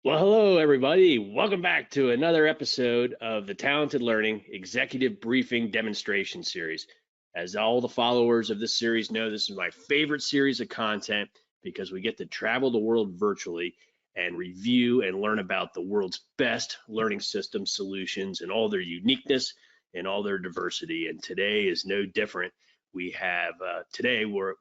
Well, hello, everybody. Welcome back to another episode of the Talented Learning Executive Briefing Demonstration Series. As all the followers of this series know, this is my favorite series of content because we get to travel the world virtually and review and learn about the world's best learning system solutions and all their uniqueness and all their diversity. And today is no different. We have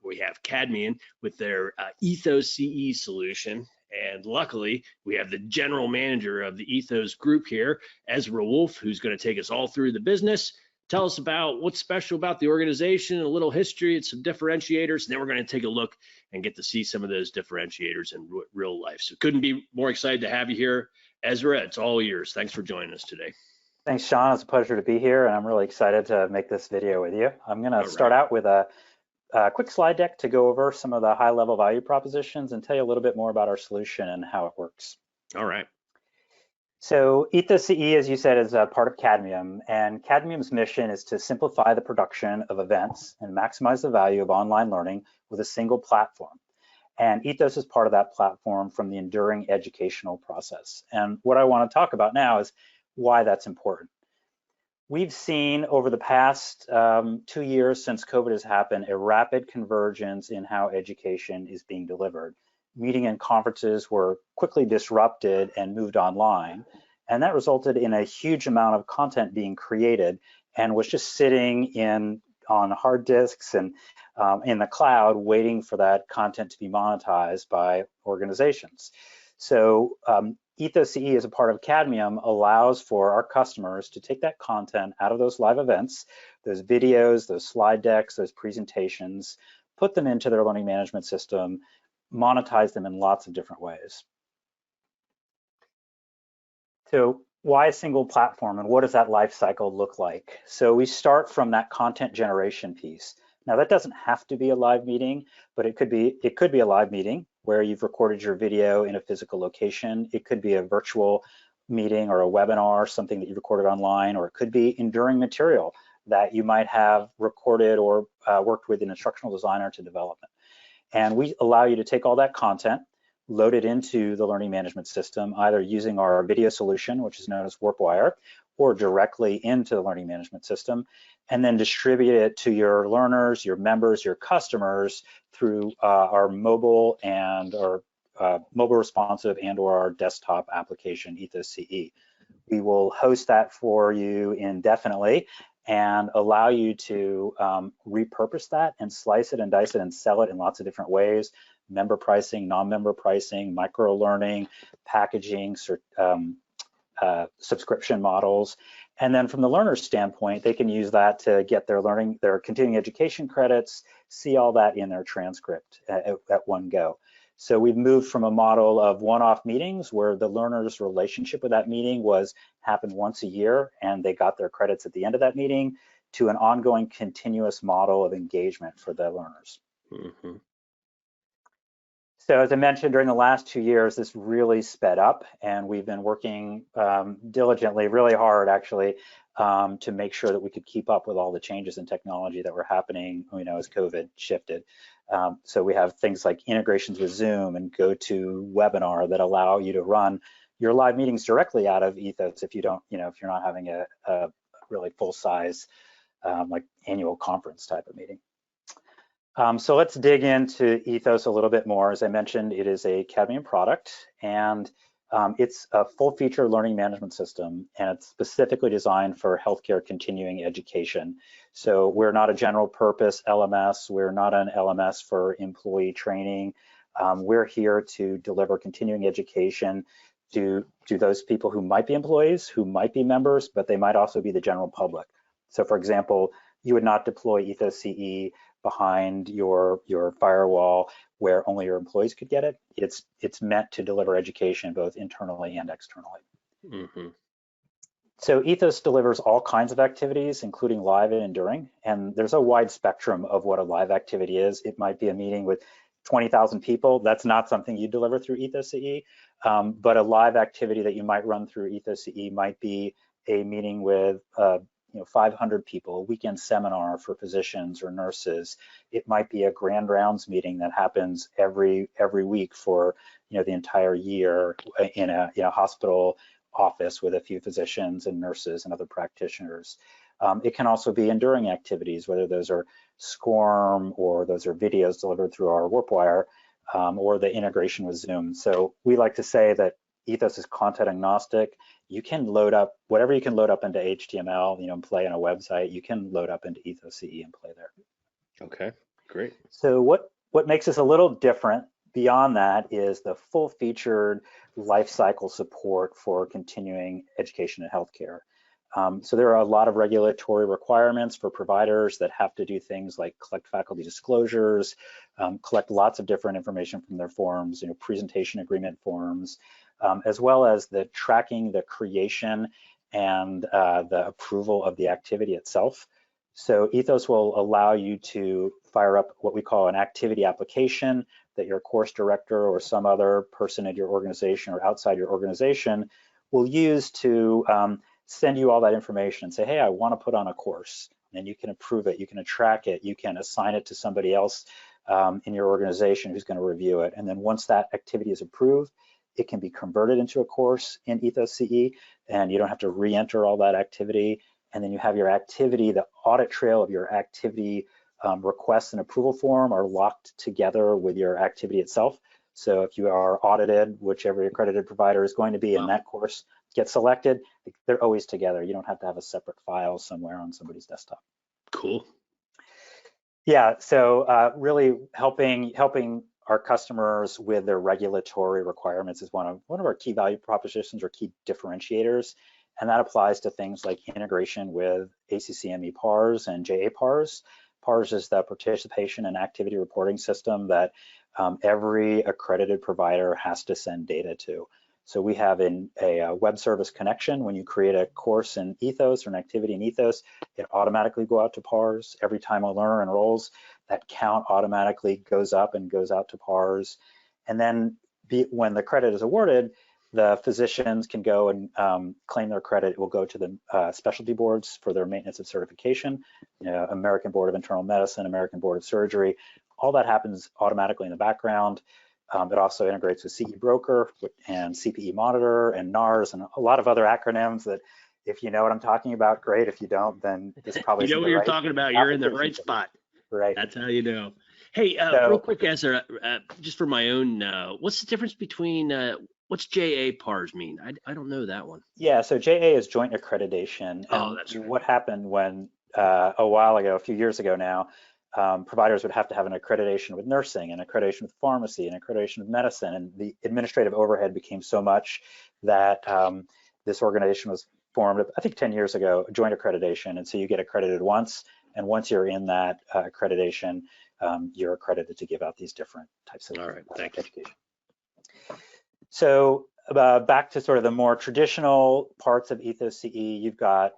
we have Cadmium with their EthosCE solution. And luckily, we have the general manager of the Ethos group here, Ezra Wolfe, who's going to take us all through the business, tell us about what's special about the organization, a little history and some differentiators. And then we're going to take a look and get to see some of those differentiators in real life. So couldn't be more excited to have you here. Ezra, it's all yours. Thanks for joining us today. Thanks, Sean. It's a pleasure to be here, and I'm really excited to make this video with you. I'm going to start out with a quick slide deck to go over some of the high-level value propositions and tell you a little bit more about our solution and how it works. All right. So EthosCE, as you said, is a part of Cadmium, and Cadmium's mission is to simplify the production of events and maximize the value of online learning with a single platform. And Ethos is part of that platform from the enduring educational process. And what I want to talk about now is why that's important. We've seen over the past 2 years since COVID has happened, a rapid convergence in how education is being delivered. Meeting and conferences were quickly disrupted and moved online, and that resulted in a huge amount of content being created and was just sitting on hard disks and in the cloud waiting for that content to be monetized by organizations. So EthosCE, as a part of Cadmium, allows for our customers to take that content out of those live events, those videos, those slide decks, those presentations, put them into their learning management system, monetize them in lots of different ways. So why a single platform, and what does that life cycle look like? So we start from that content generation piece. Now that doesn't have to be a live meeting, but it could be a live meeting where you've recorded your video in a physical location. It could be a virtual meeting or a webinar, something that you recorded online, or it could be enduring material that you might have recorded or worked with an instructional designer to develop it. And we allow you to take all that content, load it into the learning management system, either using our video solution, which is known as WarpWire, or directly into the learning management system, and then distribute it to your learners, your members, your customers through our mobile and our mobile responsive and or our desktop application, EthosCE. We will host that for you indefinitely and allow you to repurpose that and slice it and dice it and sell it in lots of different ways: member pricing, non-member pricing, micro learning, packaging, subscription models. And then from the learner's standpoint, they can use that to get their continuing education credits, see all that in their transcript at one go. So we've moved from a model of one-off meetings where the learner's relationship with that meeting happened once a year and they got their credits at the end of that meeting, to an ongoing continuous model of engagement for the learners. Mm-hmm. So as I mentioned, during the last 2 years, this really sped up, and we've been working diligently, really hard actually, to make sure that we could keep up with all the changes in technology that were happening, as COVID shifted. So we have things like integrations with Zoom and GoToWebinar that allow you to run your live meetings directly out of Ethos if you don't, if you're not having a really full-size like annual conference type of meeting. So let's dig into Ethos a little bit more. As I mentioned, it is a Cadmium product, and it's a full-feature learning management system, and it's specifically designed for healthcare continuing education. So we're not a general purpose LMS. We're not an LMS for employee training. We're here to deliver continuing education to those people who might be employees, who might be members, but they might also be the general public. So for example, you would not deploy EthosCE behind your firewall where only your employees could get it. It's meant to deliver education both internally and externally. Mm-hmm. So Ethos delivers all kinds of activities, including live and enduring, and there's a wide spectrum of what a live activity is. It might be a meeting with 20,000 people. That's not something you deliver through EthosCE, but a live activity that you might run through EthosCE might be a meeting with 500 people, a weekend seminar for physicians or nurses. It might be a grand rounds meeting that happens every week for the entire year in a hospital office with a few physicians and nurses and other practitioners. It can also be enduring activities, whether those are SCORM or those are videos delivered through our WarpWire, or the integration with Zoom. So we like to say that Ethos is content agnostic. You can load up whatever you can load up into HTML, and play on a website. You can load up into EthosCE and play there. Okay, great. So what makes us a little different beyond that is the full-featured lifecycle support for continuing education and healthcare. So there are a lot of regulatory requirements for providers that have to do things like collect faculty disclosures, collect lots of different information from their forms, presentation agreement forms, as well as the tracking, the creation, and the approval of the activity itself. So Ethos will allow you to fire up what we call an activity application that your course director or some other person at your organization or outside your organization will use to send you all that information and say, hey, I want to put on a course, and you can approve it, you can track it, you can assign it to somebody else in your organization who's going to review it. And then once that activity is approved, it can be converted into a course in EthosCE, and you don't have to re-enter all that activity. And then you have your activity, the audit trail of your activity request and approval form are locked together with your activity itself. So if you are audited, whichever accredited provider is going to be in that course gets selected, they're always together. You don't have to have a separate file somewhere on somebody's desktop. Cool. Yeah, so really helping our customers with their regulatory requirements is one of our key value propositions or key differentiators, and that applies to things like integration with ACCME PARS and JA PARS. PARS is the participation and activity reporting system that every accredited provider has to send data to. So we have a web service connection. When you create a course in Ethos or an activity in Ethos, it automatically go out to PARS. Every time a learner enrolls, that count automatically goes up and goes out to PARS. And then when the credit is awarded, the physicians can go and claim their credit. It will go to the specialty boards for their maintenance of certification, American Board of Internal Medicine, American Board of Surgery. All that happens automatically in the background. It also integrates with CE Broker and CPE Monitor and NARS and a lot of other acronyms that if you know what I'm talking about, great. If you don't, then it's probably you know what you're talking about. You're in the right spot. Right. That's how you know. Hey, real quick, Ezra, just for my own, what's the difference between, what's JA PARS mean? I don't know that one. Yeah, so JA is joint accreditation. Oh, that's right. What happened when a while ago, a few years ago now, providers would have to have an accreditation with nursing, an accreditation with pharmacy, an accreditation with medicine, and the administrative overhead became so much that this organization was formed, I think 10 years ago, a joint accreditation, and so you get accredited once, and once you're in that accreditation, you're accredited to give out these different types of education. So back to sort of the more traditional parts of EthosCE, you've got,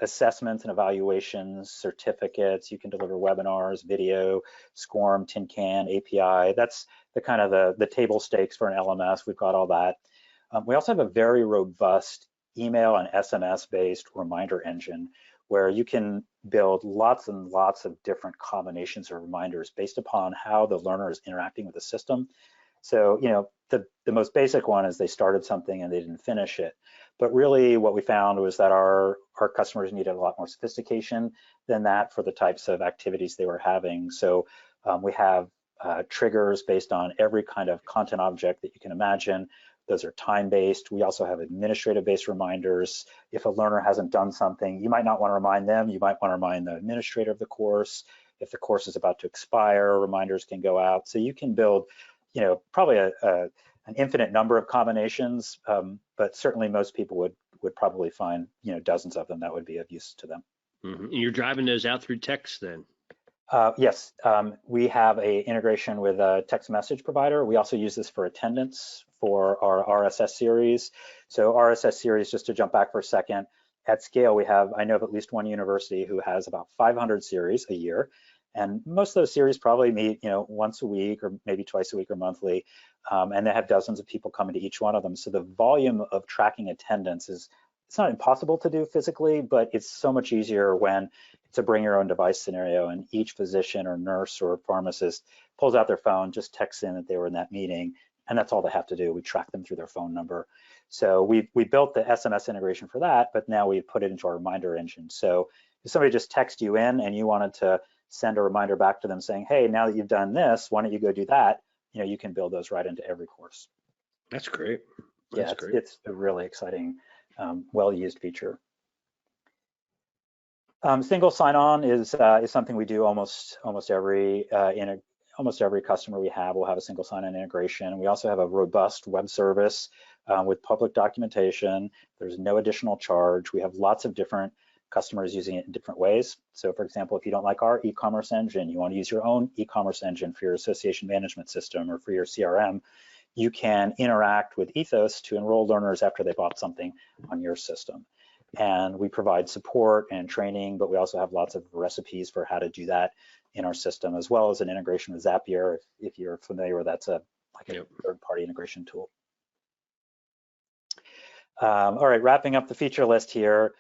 assessments and evaluations, certificates, you can deliver webinars, video, SCORM, tin can, API. That's the kind of the table stakes for an LMS. We've got all that. We also have a very robust email and SMS based reminder engine where you can build lots and lots of different combinations of reminders based upon how the learner is interacting with the system. So, the most basic one is they started something and they didn't finish it. But really what we found was that our customers needed a lot more sophistication than that for the types of activities they were having. So we have triggers based on every kind of content object that you can imagine. Those are time-based. We also have administrative-based reminders. If a learner hasn't done something, you might not want to remind them. You might want to remind the administrator of the course. If the course is about to expire, reminders can go out. So you can build probably an infinite number of combinations, but certainly most people would probably find dozens of them that would be of use to them. Mm-hmm. And you're driving those out through text then? Yes, we have a integration with a text message provider. We also use this for attendance for our RSS series. So RSS series, just to jump back for a second, at scale I know of at least one university who has about 500 series a year. And most of those series probably meet, once a week or maybe twice a week or monthly, and they have dozens of people coming to each one of them. So the volume of tracking attendance is it's not impossible to do physically, but it's so much easier when it's a bring your own device scenario and each physician or nurse or pharmacist pulls out their phone, just texts in that they were in that meeting, and that's all they have to do. We track them through their phone number. So we built the SMS integration for that, but now we put it into our reminder engine. So if somebody just texted you in and you wanted to send a reminder back to them saying, hey, now that you've done this, why don't you go do that? You can build those right into every course. That's great. That's great. It's a really exciting, well-used feature. Single sign-on is something we do almost every customer we have will have a single sign-on integration. We also have a robust web service with public documentation. There's no additional charge. We have lots of different customers using it in different ways. So for example, if you don't like our e-commerce engine, you want to use your own e-commerce engine for your association management system or for your CRM, you can interact with Ethos to enroll learners after they bought something on your system. And we provide support and training, but we also have lots of recipes for how to do that in our system, as well as an integration with Zapier. If you're familiar with that's a third-party integration tool. All right, wrapping up the feature list here.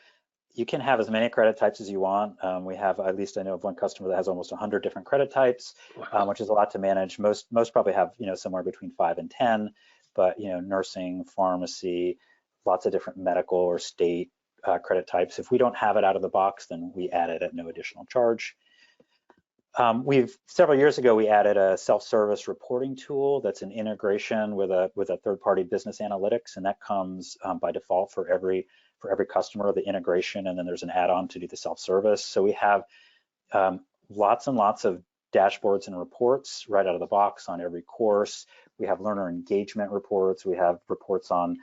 You can have as many credit types as you want. We have, at least I know of one customer that has almost 100 different credit types, which is a lot to manage. Most probably have somewhere between 5 and 10, but nursing, pharmacy, lots of different medical or state credit types. If we don't have it out of the box, then we add it at no additional charge. Several years ago, we added a self-service reporting tool that's an integration with a third-party business analytics, and that comes by default for every customer, the integration, and then there's an add-on to do the self-service. So we have lots and lots of dashboards and reports right out of the box on every course. We have learner engagement reports. We have reports on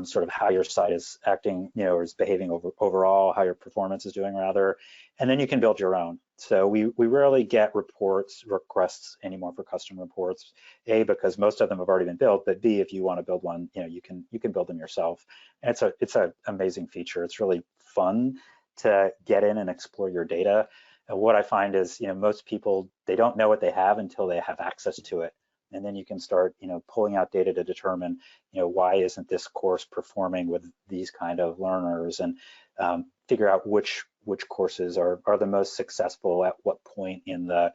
sort of how your site is acting, or is behaving overall, how your performance is doing rather, and then you can build your own. So we rarely get requests anymore for custom reports, A, because most of them have already been built, but B, if you want to build one, you can build them yourself. And it's an amazing feature. It's really fun to get in and explore your data. And what I find is, most people, they don't know what they have until they have access to it. And then you can start, pulling out data to determine, why isn't this course performing with these kind of learners, and figure out which courses are the most successful at what point in the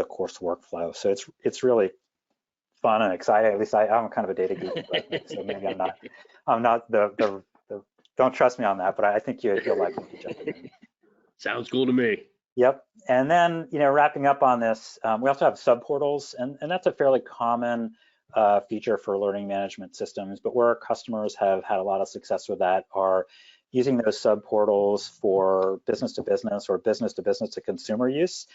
course workflow. So it's really fun and exciting. At least I'm kind of a data geek, so maybe I'm not the don't trust me on that, but I think you'll like it if you jump in. Sounds cool to me. Yep. And then, wrapping up on this, we also have subportals, and that's a fairly common feature for learning management systems, but where our customers have had a lot of success with that are using those subportals for business to business or business to consumer use.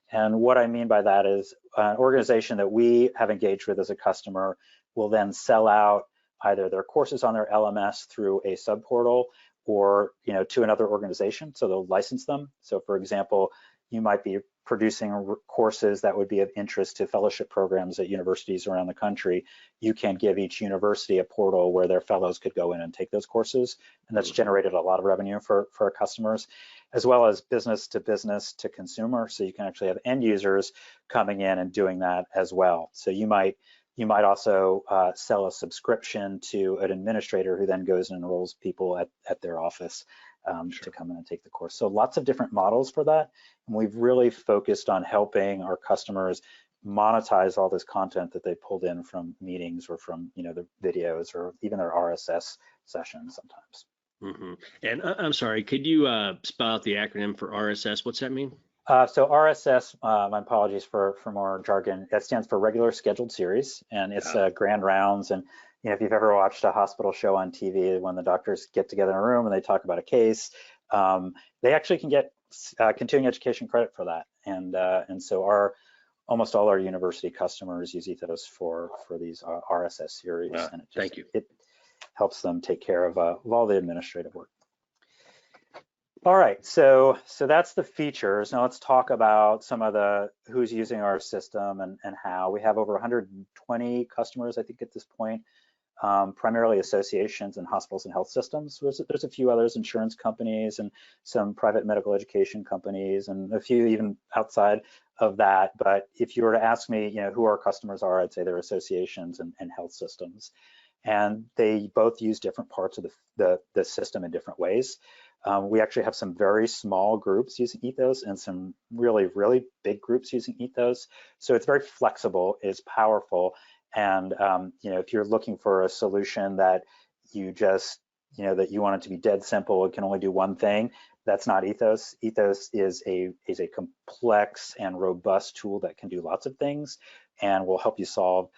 And what I mean by that is an organization that we have engaged with as a customer will then sell out either their courses on their LMS through a subportal or to another organization, so they'll license them. So for example, you might be producing courses that would be of interest to fellowship programs at universities around the country. You can give each university a portal where their fellows could go in and take those courses, and that's generated a lot of revenue for our customers, as well as business to consumer. So you can actually have end users coming in and doing that as well. So you might also sell a subscription to an administrator who then goes and enrolls people at their office to come in and take the course. So lots of different models for that. And we've really focused on helping our customers monetize all this content that they pulled in from meetings or from the videos or even their RSS sessions sometimes. Mm-hmm. And I'm sorry, could you spell out the acronym for RSS? What's that mean? So RSS, my apologies for more jargon, that stands for regular scheduled series, and it's grand rounds. And if you've ever watched a hospital show on TV, when the doctors get together in a room and they talk about a case, they actually can get continuing education credit for that. And so almost all our university customers use Ethos for these RSS series. And thank you. It helps them take care of all the administrative work. All right, so that's the features. Now let's talk about some of who's using our system and how. We have over 120 customers, I think, at this point, primarily associations and hospitals and health systems. There's a few others, insurance companies and some private medical education companies and a few even outside of that. But if you were to ask me, who our customers are, I'd say they're associations and health systems. and they both use different parts of the system in different ways. We actually have some very small groups using Ethos and some really, really big groups using Ethos. So it's very flexible, it's powerful. And if you're looking for a solution that you just, that you want it to be dead simple, it can only do one thing, that's not Ethos. Ethos is a complex and robust tool that can do lots of things and will help you solve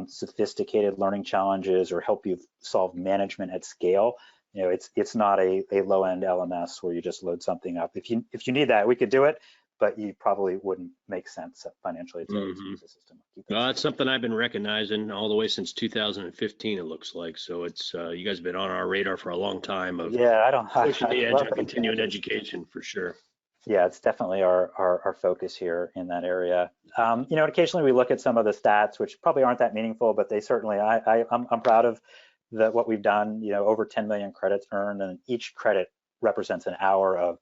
sophisticated learning challenges or help you solve management at scale. It's not a low-end LMS where you just load something up. If you need that, we could do it, but you probably wouldn't make sense financially to use a system like Ethos. Well, that's something I've been recognizing all the way since 2015, it looks like. So it's you guys have been on our radar for a long time of pushing the edge on continuing education for sure. Yeah, it's definitely our focus here in that area. Occasionally we look at some of the stats, which probably aren't that meaningful, but they certainly, I'm proud of what we've done. Over 10 million credits earned, and each credit represents an hour of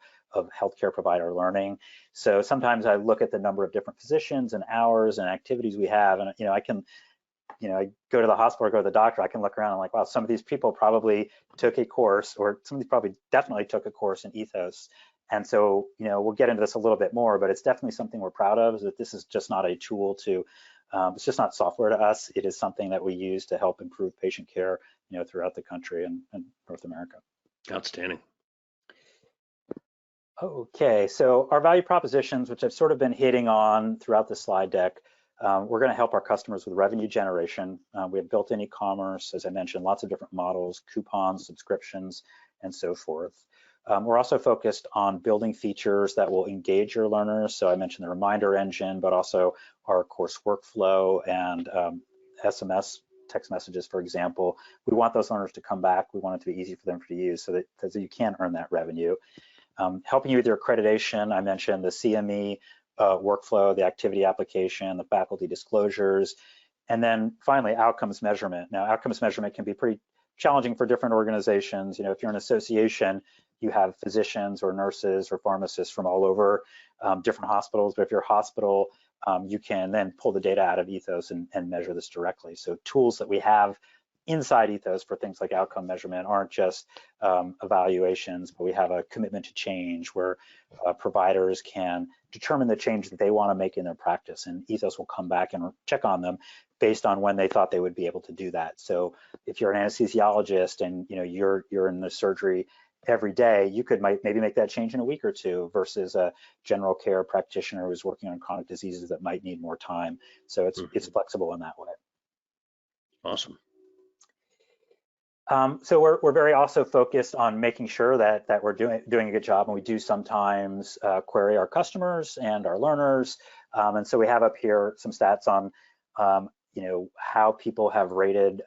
healthcare provider learning. So sometimes I look at the number of different physicians and hours and activities we have, and I can, I go to the hospital or go to the doctor, I can look around and like, wow, some of these people probably took a course, or some of these probably definitely took a course in Ethos. And so, we'll get into this a little bit more, but it's definitely something we're proud of, is that this is just not a tool to, it's just not software to us. It is something that we use to help improve patient care, throughout the country and North America. Outstanding. Okay, so our value propositions, which I've sort of been hitting on throughout the slide deck, we're going to help our customers with revenue generation. We have built-in e-commerce, as I mentioned, lots of different models, coupons, subscriptions, and so forth. We're also focused on building features that will engage your learners. So I mentioned the reminder engine, but also our course workflow and SMS text messages, for example. We want those learners to come back. We want it to be easy for them to use so that you can earn that revenue. Helping you with your accreditation, I mentioned the CME workflow, the activity application, the faculty disclosures, and then finally outcomes measurement. Now, outcomes measurement can be pretty challenging for different organizations. If you're an association, you have physicians or nurses or pharmacists from all over different hospitals, but if you're a hospital, you can then pull the data out of Ethos and measure this directly. So tools that we have inside Ethos for things like outcome measurement aren't just evaluations, but we have a commitment to change where providers can determine the change that they want to make in their practice, and Ethos will come back and check on them based on when they thought they would be able to do that. So if you're an anesthesiologist and you're in the surgery every day, you could maybe make that change in a week or two versus a general care practitioner who's working on chronic diseases that might need more time. So it's flexible in that way. Awesome. So we're very also focused on making sure that we're doing a good job, and we do sometimes query our customers and our learners. And so we have up here some stats on how people have rated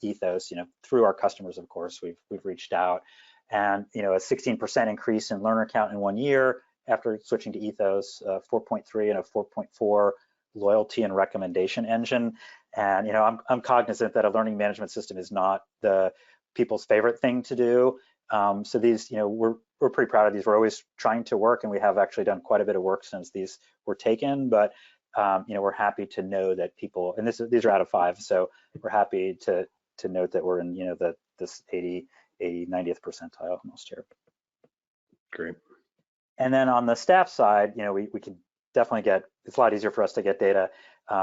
Ethos, through our customers. Of course, we've reached out, and a 16% increase in learner count in 1 year after switching to Ethos, 4.3 and a 4.4 loyalty and recommendation engine. And I'm cognizant that a learning management system is not the people's favorite thing to do. So these, we're pretty proud of these. We're always trying to work, and we have actually done quite a bit of work since these were taken. But we're happy to know that people, and these are out of 5, so we're happy to note that we're in this 90th percentile almost here. Great. And then on the staff side, we can definitely it's a lot easier for us to get data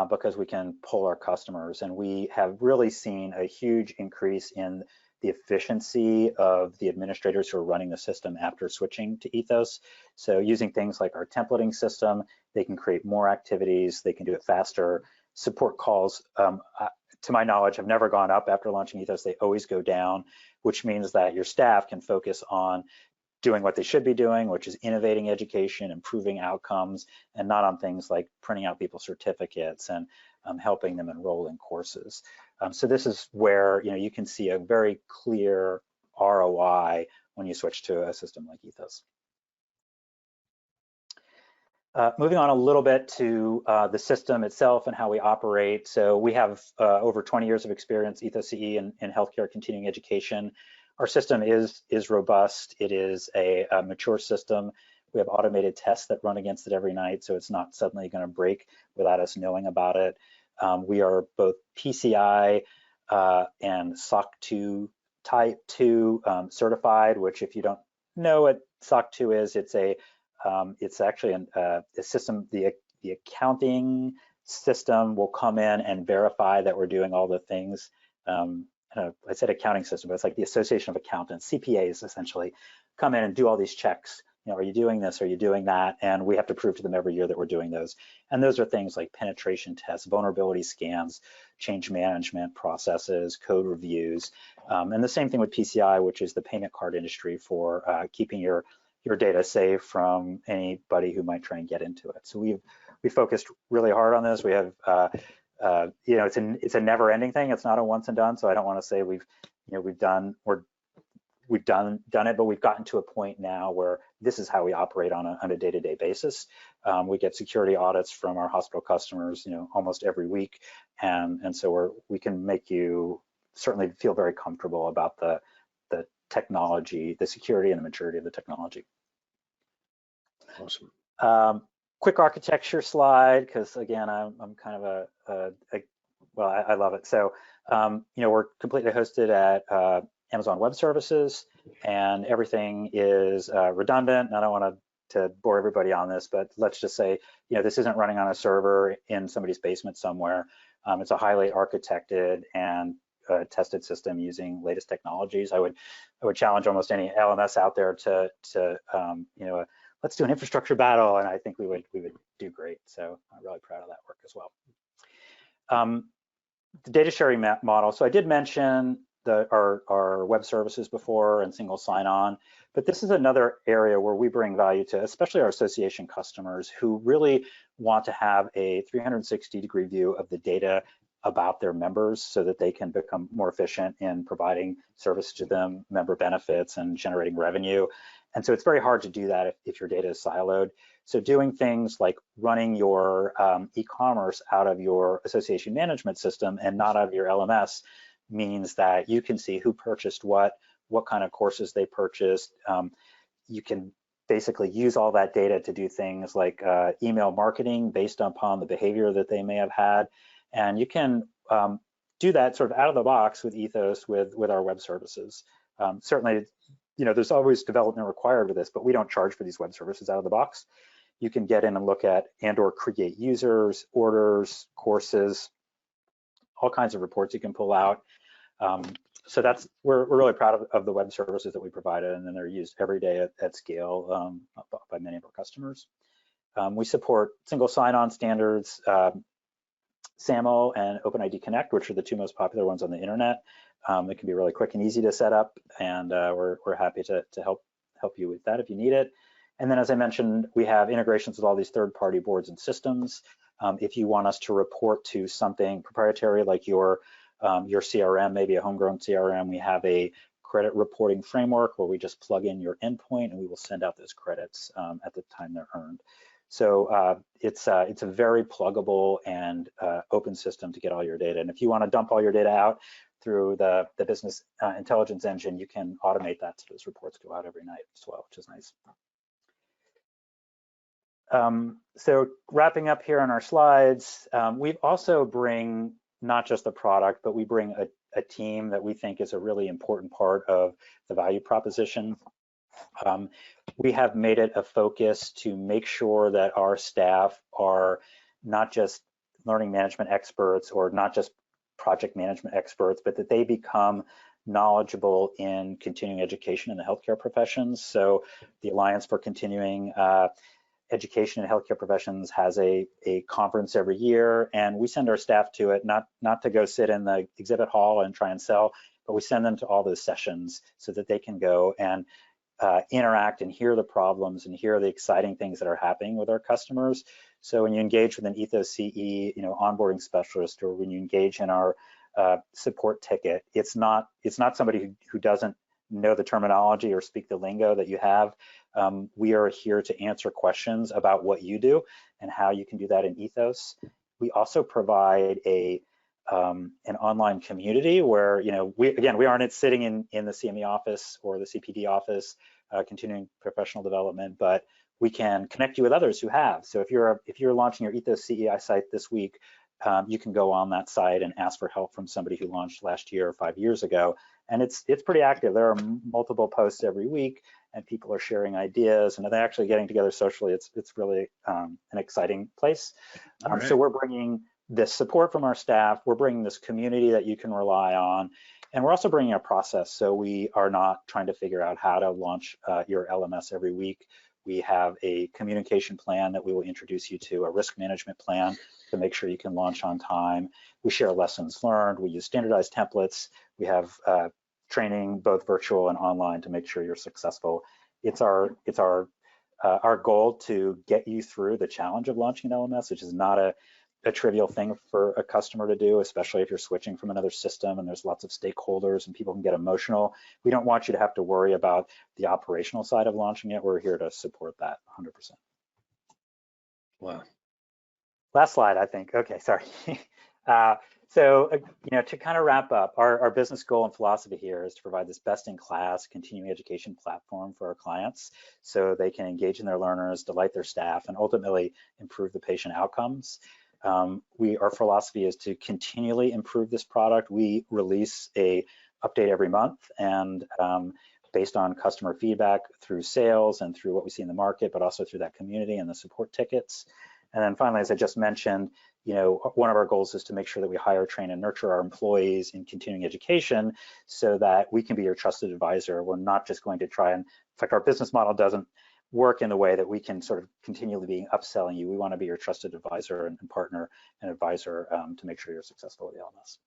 because we can pull our customers, and we have really seen a huge increase in the efficiency of the administrators who are running the system after switching to Ethos. So using things like our templating system, they can create more activities, they can do it faster. Support calls, to my knowledge, have never gone up after launching Ethos. They always go down, which means that your staff can focus on doing what they should be doing, which is innovating education, improving outcomes, and not on things like printing out people's certificates and helping them enroll in courses. So this is where you can see a very clear ROI when you switch to a system like Ethos. Moving on a little bit to the system itself and how we operate. So we have over 20 years of experience, EthosCE, in healthcare continuing education. Our system is robust. It is a mature system. We have automated tests that run against it every night, so it's not suddenly going to break without us knowing about it. We are both PCI and SOC 2 Type 2 certified, which if you don't know what SOC 2 is, it's actually a system, the accounting system will come in and verify that we're doing all the things. I said accounting system, but it's like the Association of Accountants, CPAs essentially, come in and do all these checks. Are you doing this? Are you doing that? And we have to prove to them every year that we're doing those. And those are things like penetration tests, vulnerability scans, change management processes, code reviews. And the same thing with PCI, which is the payment card industry for keeping your data safe from anybody who might try and get into it. So we focused really hard on this. We have, it's a never-ending thing. It's not a once and done. So I don't want to say we've done it, but we've gotten to a point now where this is how we operate on a day-to-day basis. We get security audits from our hospital customers, almost every week, and so we can make you certainly feel very comfortable about the technology, the security, and the maturity of the technology. Awesome. Quick architecture slide, because again, I'm kind of well, I love it. So we're completely hosted at Amazon Web Services, and everything is redundant. And I don't want to bore everybody on this, but let's just say, this isn't running on a server in somebody's basement somewhere. It's a highly architected and tested system using latest technologies. I would challenge almost any LMS out there to let's do an infrastructure battle, and I think we would do great. So I'm really proud of that work as well. The data sharing model. So I did mention our web services before and single sign-on, but this is another area where we bring value to, especially our association customers who really want to have a 360-degree view of the data about their members so that they can become more efficient in providing service to them, member benefits, and generating revenue. And so it's very hard to do that if your data is siloed. So doing things like running your e-commerce out of your association management system and not out of your LMS means that you can see who purchased what kind of courses they purchased. You can basically use all that data to do things like email marketing based upon the behavior that they may have had. And you can do that sort of out of the box with Ethos with our web services. Certainly, there's always development required with this, but we don't charge for these web services out of the box. You can get in and look at and/or create users, orders, courses, all kinds of reports you can pull out. So we're really proud of the web services that we provided, and then they're used every day at scale by many of our customers. We support single sign-on standards, SAML and OpenID Connect, which are the two most popular ones on the internet. It can be really quick and easy to set up, and we're happy to help you with that if you need it. And then, as I mentioned, we have integrations with all these third-party boards and systems. If you want us to report to something proprietary like your CRM, maybe a homegrown CRM, we have a credit reporting framework where we just plug in your endpoint and we will send out those credits at the time they're earned. So it's a very pluggable and open system to get all your data. And if you want to dump all your data out through the business intelligence engine, you can automate that so those reports go out every night as well, which is nice. So wrapping up here on our slides, we also bring not just the product, but we bring a team that we think is a really important part of the value proposition. We have made it a focus to make sure that our staff are not just learning management experts or not just project management experts, but that they become knowledgeable in continuing education in the healthcare professions. So the Alliance for Continuing Education in Healthcare Professions has a conference every year, and we send our staff to it, not to go sit in the exhibit hall and try and sell, but we send them to all those sessions so that they can go and interact and hear the problems and hear the exciting things that are happening with our customers. So when you engage with an EthosCE, onboarding specialist, or when you engage in our support ticket, it's not somebody who doesn't know the terminology or speak the lingo that you have. We are here to answer questions about what you do and how you can do that in Ethos. We also provide an online community where, we aren't sitting in the CME office or the CPD office, continuing professional development, but we can connect you with others who have. So if you're launching your EthosCE site this week, you can go on that site and ask for help from somebody who launched last year or 5 years ago. And it's pretty active. There are multiple posts every week, and people are sharing ideas, and they're actually getting together socially. It's really an exciting place. Right. So we're bringing this support from our staff. We're bringing this community that you can rely on. And we're also bringing a process. So we are not trying to figure out how to launch your LMS every week. We have a communication plan that we will introduce you to, a risk management plan to make sure you can launch on time. We share lessons learned. We use standardized templates. We have training, both virtual and online, to make sure you're successful. It's our goal to get you through the challenge of launching an LMS, which is not a trivial thing for a customer to do, especially if you're switching from another system and there's lots of stakeholders and people can get emotional. We don't want you to have to worry about the operational side of launching it. We're here to support that 100%. Wow. Last slide, I think. Okay, sorry. So, to kind of wrap up, our business goal and philosophy here is to provide this best-in-class continuing education platform for our clients so they can engage in their learners, delight their staff, and ultimately improve the patient outcomes. Our philosophy is to continually improve this product. We release a update every month, and based on customer feedback through sales and through what we see in the market, but also through that community and the support tickets. And then finally, as I just mentioned, one of our goals is to make sure that we hire, train, and nurture our employees in continuing education so that we can be your trusted advisor. We're not just going to try and, in fact, our business model doesn't work in the way that we can sort of continually be upselling you. We want to be your trusted advisor and partner and advisor to make sure you're successful with the LMS.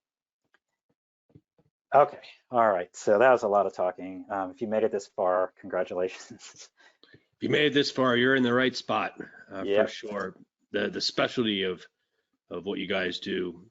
Okay, all right, so that was a lot of talking. If you made it this far, congratulations. If you made it this far, you're in the right spot, Yep. for sure. The specialty of what you guys do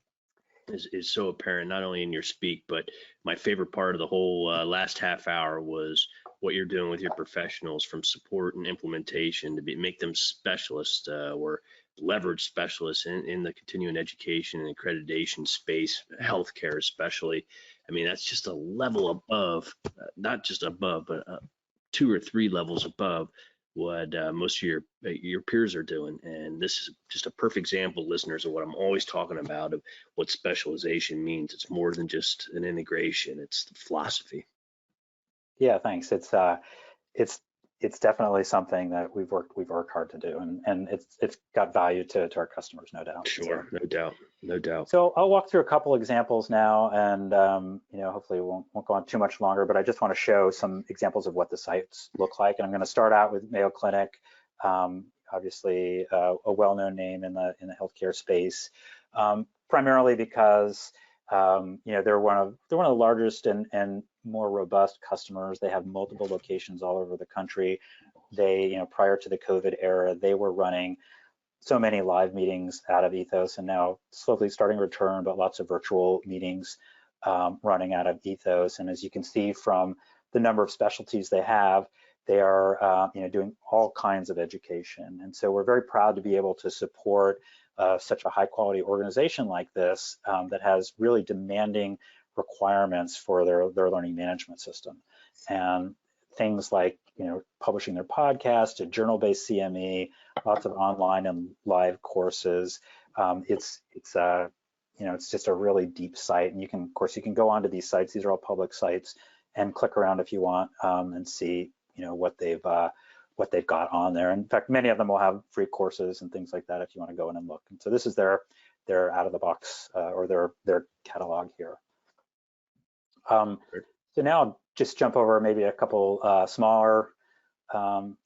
is so apparent, not only in your speak, but my favorite part of the whole last half hour was what you're doing with your professionals, from support and implementation to make them specialists or leverage specialists in the continuing education and accreditation space, healthcare especially. I mean, that's just a level above, not just above, but 2 or 3 levels above what most of your peers are doing. And this is just a perfect example, listeners, of what I'm always talking about, of what specialization means. It's more than just an integration, it's the philosophy. Yeah, thanks. It's definitely something that we've worked hard to do, and it's got value to our customers, no doubt. Sure, so, no doubt. So I'll walk through a couple examples now, and hopefully it won't go on too much longer, but I just want to show some examples of what the sites look like. And I'm going to start out with Mayo Clinic, obviously a well-known name in the healthcare space, primarily because they're one of the largest and more robust customers. They have multiple locations all over the country. They, prior to the COVID era, they were running so many live meetings out of Ethos, and now slowly starting to return, but lots of virtual meetings running out of Ethos. And as you can see from the number of specialties they have, they are doing all kinds of education. And so we're very proud to be able to support such a high quality organization like this that has really demanding requirements for their learning management system. And things like publishing their podcast, a journal-based CME, lots of online and live courses. It's just a really deep site, and of course you can go onto these sites. These are all public sites, and click around if you want and see what they've got on there. In fact, many of them will have free courses and things like that if you want to go in and look. And so this is their out of the box or their catalog here. So now I'll just jump over maybe a couple smaller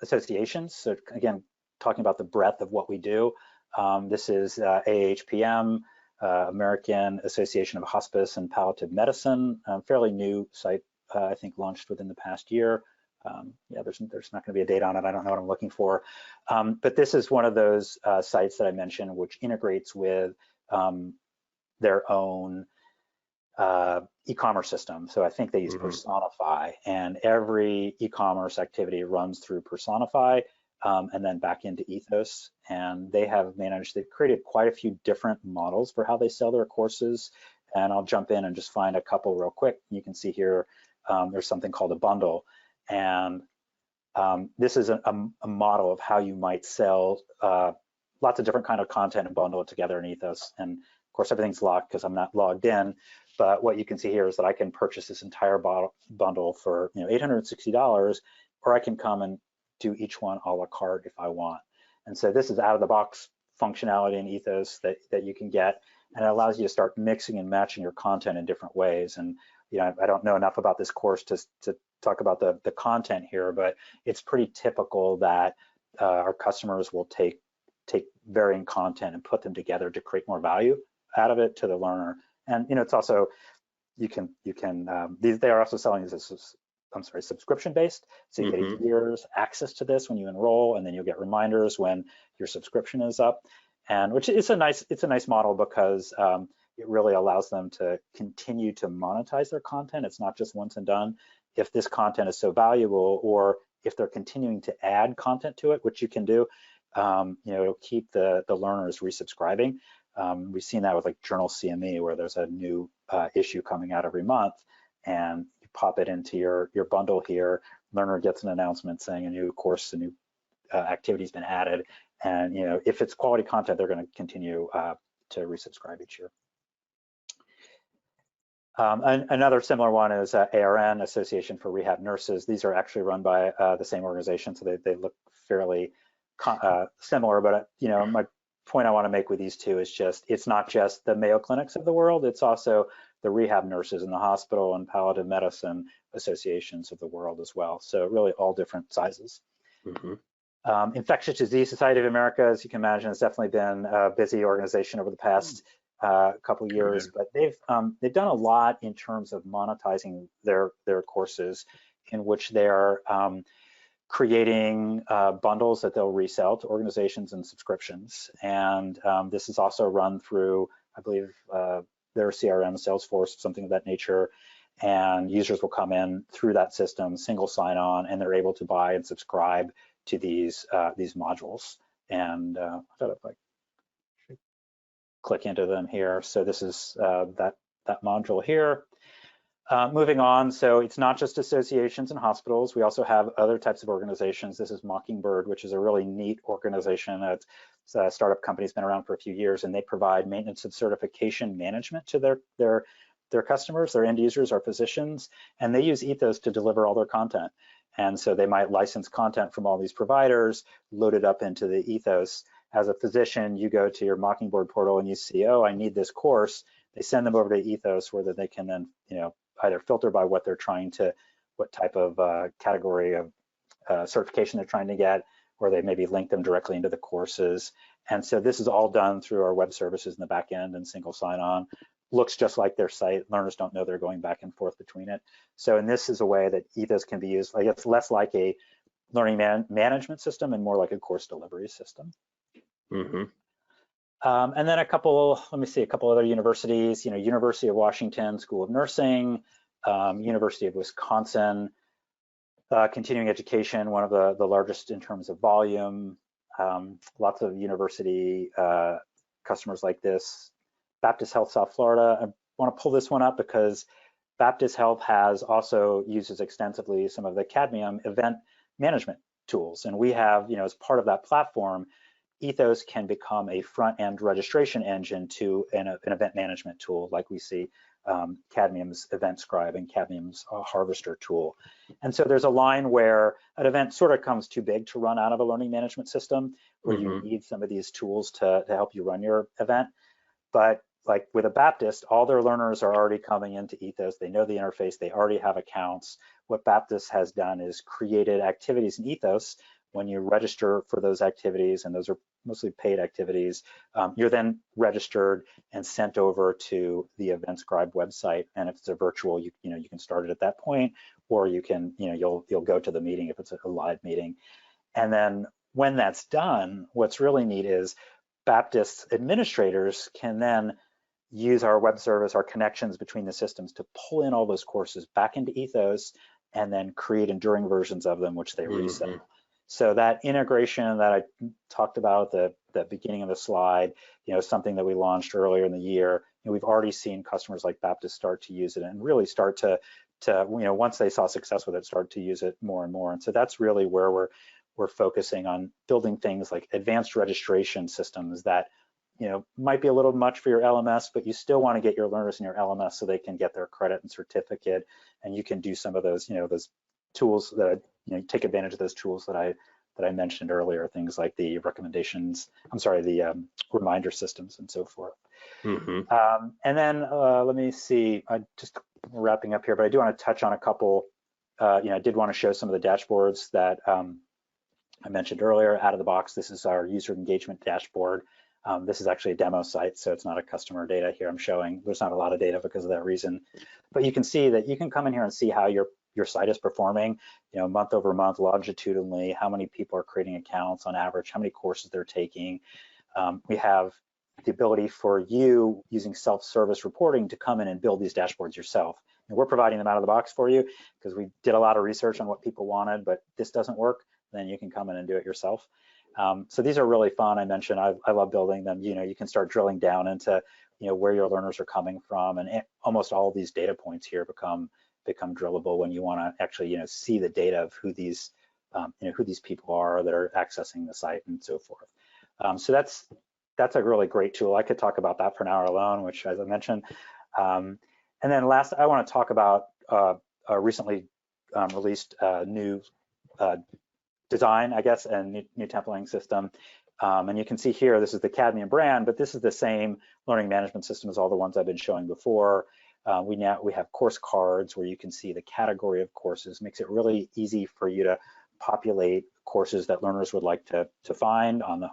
associations. So again, talking about the breadth of what we do. This is AHPM, American Association of Hospice and Palliative Medicine, fairly new site, I think launched within the past year. There's not going to be a date on it. I don't know what I'm looking for. But this is one of those sites that I mentioned, which integrates with their own e-commerce system. So I think they use Personify, and every e-commerce activity runs through Personify and then back into Ethos. And they've created quite a few different models for how they sell their courses. And I'll jump in and just find a couple real quick. You can see here, there's something called a bundle. And this is a model of how you might sell lots of different kind of content and bundle it together in Ethos. And Of course, everything's locked because I'm not logged in. But what you can see here is that I can purchase this entire bundle for $860, or I can come and do each one a la carte if I want. And so this is out of the box functionality in Ethos that you can get, and it allows you to start mixing and matching your content in different ways. And I don't know enough about this course to talk about the content here, but it's pretty typical that our customers will take varying content and put them together to create more value out of it to the learner. And it's also they are also selling this as subscription based, so you get a year's access to this when you enroll, and then you'll get reminders when your subscription is up, and which is a nice model because it really allows them to continue to monetize their content. It's not just once and done. If this content is so valuable, or if they're continuing to add content to it, which you can do, it'll keep the learners resubscribing. We've seen that with like Journal CME, where there's a new issue coming out every month, and you pop it into your bundle here. Learner gets an announcement saying a new course, a new activity has been added, and if it's quality content, they're going to continue to resubscribe each year. Another similar one is ARN, Association for Rehab Nurses. These are actually run by the same organization, so they look fairly similar. But my point I want to make with these two is it's not just the Mayo Clinics of the world, it's also the rehab nurses in the hospital and palliative medicine associations of the world as well. So really all different sizes. Infectious Disease Society of America, as you can imagine, has definitely been a busy organization over the past couple of years, but they've done a lot in terms of monetizing their courses, in which they are creating bundles that they'll resell to organizations and subscriptions. And this is also run through, I believe, their CRM, Salesforce, something of that nature. And users will come in through that system, single sign-on, and they're able to buy and subscribe to these modules. And I don't know if I should click into them here. So this is that module here. Moving on, so it's not just associations and hospitals. We also have other types of organizations. This is Mockingbird, which is a really neat organization. It's a startup company, has been around for a few years, and they provide maintenance and certification management to their customers. Their end users are physicians, and they use Ethos to deliver all their content. And so they might license content from all these providers, load it up into the Ethos. As a physician, you go to your Mockingbird portal and you see, oh, I need this course. They send them over to Ethos, where they can then, either filter by what type of category of certification they're trying to get, or they maybe link them directly into the courses. And so this is all done through our web services in the back end and single sign-on. Looks just like their site. Learners don't know they're going back and forth between it. So, and this is a way that Ethos can be used. Like, it's less like a learning management system and more like a course delivery system. And then a couple other universities, University of Washington School of Nursing, University of Wisconsin, continuing education, one of the largest in terms of volume. Lots of university customers like this. Baptist Health South Florida, I want to pull this one up because Baptist Health uses extensively some of the Cadmium event management tools. And we have, as part of that platform, Ethos can become a front-end registration engine to an event management tool, like we see Cadmium's Event Scribe and Cadmium's Harvester tool. And so there's a line where an event sort of comes too big to run out of a learning management system, where you need some of these tools to help you run your event. But like with a Baptist, all their learners are already coming into Ethos. They know the interface. They already have accounts. What Baptist has done is created activities in Ethos. When you register for those activities, and those are mostly paid activities, you're then registered and sent over to the Event Scribe website. And if it's a virtual, you can start it at that point, or you can, you'll go to the meeting if it's a live meeting. And then when that's done, what's really neat is Baptist administrators can then use our web service, our connections between the systems, to pull in all those courses back into Ethos and then create enduring versions of them, which they resell. So that integration that I talked about at the beginning of the slide, something that we launched earlier in the year, we've already seen customers like Baptist start to use it and really start to once they saw success with it, start to use it more and more. And so that's really where we're focusing on building things like advanced registration systems that might be a little much for your LMS, but you still want to get your learners in your LMS so they can get their credit and certificate, and you can do some of those, those tools that, take advantage of those tools that I mentioned earlier, things like the the reminder systems and so forth. Mm-hmm. And then let me see, I'm just wrapping up here, but I do want to touch on a couple, I did want to show some of the dashboards that I mentioned earlier. Out of the box, this is our user engagement dashboard. This is actually a demo site, so it's not a customer data here I'm showing. There's not a lot of data because of that reason, but you can see that you can come in here and see how your site is performing, month over month, longitudinally, how many people are creating accounts on average, how many courses they're taking. We have the ability for you using self-service reporting to come in and build these dashboards yourself. And we're providing them out of the box for you because we did a lot of research on what people wanted, but this doesn't work, then you can come in and do it yourself. So these are really fun. I mentioned I love building them. You can start drilling down into where your learners are coming from, and almost all of these data points here become drillable when you want to actually see the data of who these people are that are accessing the site and so forth. So that's a really great tool. I could talk about that for an hour alone, which, as I mentioned. And then last, I want to talk about a recently released new design, I guess, and new templating system. And you can see here, this is the Cadmium brand, but this is the same learning management system as all the ones I've been showing before. We have course cards where you can see the category of courses. Makes it really easy for you to populate courses that learners would like to find on the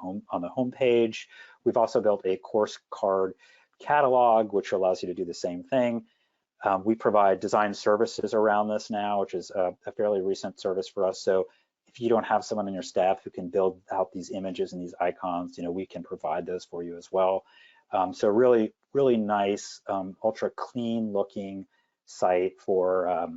home page. We've also built a course card catalog, which allows you to do the same thing. We provide design services around this now, which is a fairly recent service for us. So if you don't have someone on your staff who can build out these images and these icons, we can provide those for you as well. So really, really nice, ultra clean looking site for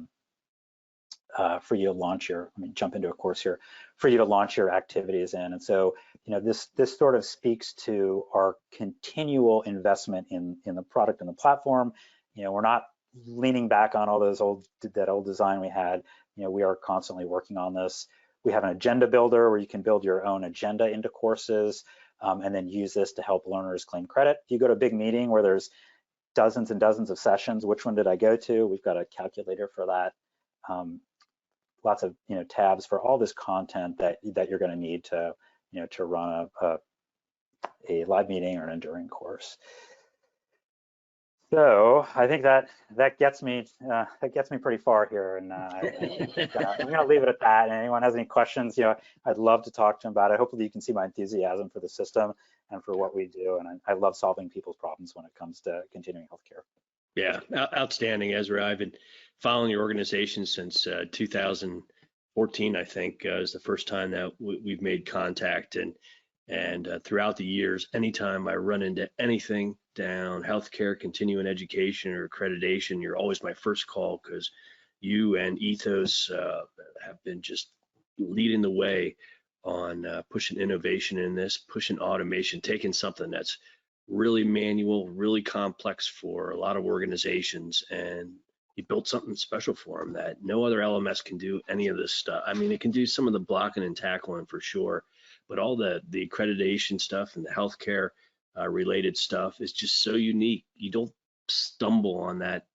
you to launch jump into a course here, for you to launch your activities in. And so, this sort of speaks to our continual investment in the product and the platform. We're not leaning back on all that old design we had. We are constantly working on this. We have an agenda builder where you can build your own agenda into courses, and then use this to help learners claim credit. If you go to a big meeting where there's dozens and dozens of sessions, which one did I go to? We've got a calculator for that. Lots of tabs for all this content that you're going to need to to run a live meeting or an enduring course. So I think that gets me pretty far here, and I'm going to leave it at that. And anyone has any questions, I'd love to talk to them about it. Hopefully you can see my enthusiasm for the system and for what we do, and I love solving people's problems when it comes to continuing healthcare. Yeah, outstanding, Ezra. I've been following your organization since 2014, I think, is the first time that we've made contact, and throughout the years, anytime I run into anything down healthcare, continuing education, or accreditation, you're always my first call, because you and Ethos have been just leading the way on pushing innovation in this, pushing automation, taking something that's really manual, really complex for a lot of organizations, and you built something special for them that no other LMS can do any of this stuff. I mean, it can do some of the blocking and tackling for sure, but all the accreditation stuff and the healthcare related stuff is just so unique. You don't stumble on that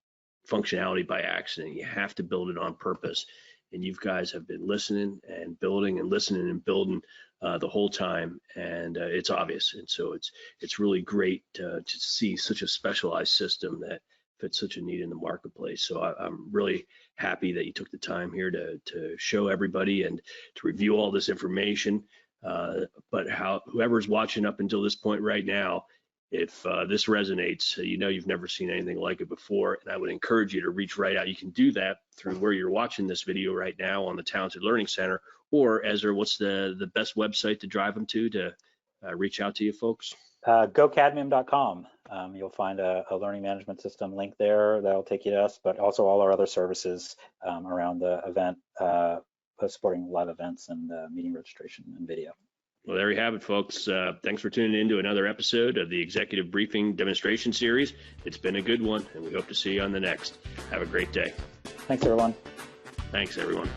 functionality by accident. You have to build it on purpose. And you guys have been listening and building and listening and building the whole time, and it's obvious. And so it's really great to see such a specialized system that fits such a need in the marketplace. So I'm really happy that you took the time here to show everybody and to review all this information. But whoever's watching up until this point right now, if this resonates, you've never seen anything like it before, and I would encourage you to reach right out. You can do that through where you're watching this video right now on the Talented Learning Center, or Ezra, what's the best website to drive them to reach out to you folks? GoCadmium.com. You'll find a learning management system link there that'll take you to us, but also all our other services around the event, supporting live events and meeting registration and video. Well, there you have it, folks. Thanks for tuning in to another episode of the Executive Briefing Demonstration Series. It's been a good one, and we hope to see you on the next. Have a great day. Thanks, everyone. Thanks, everyone.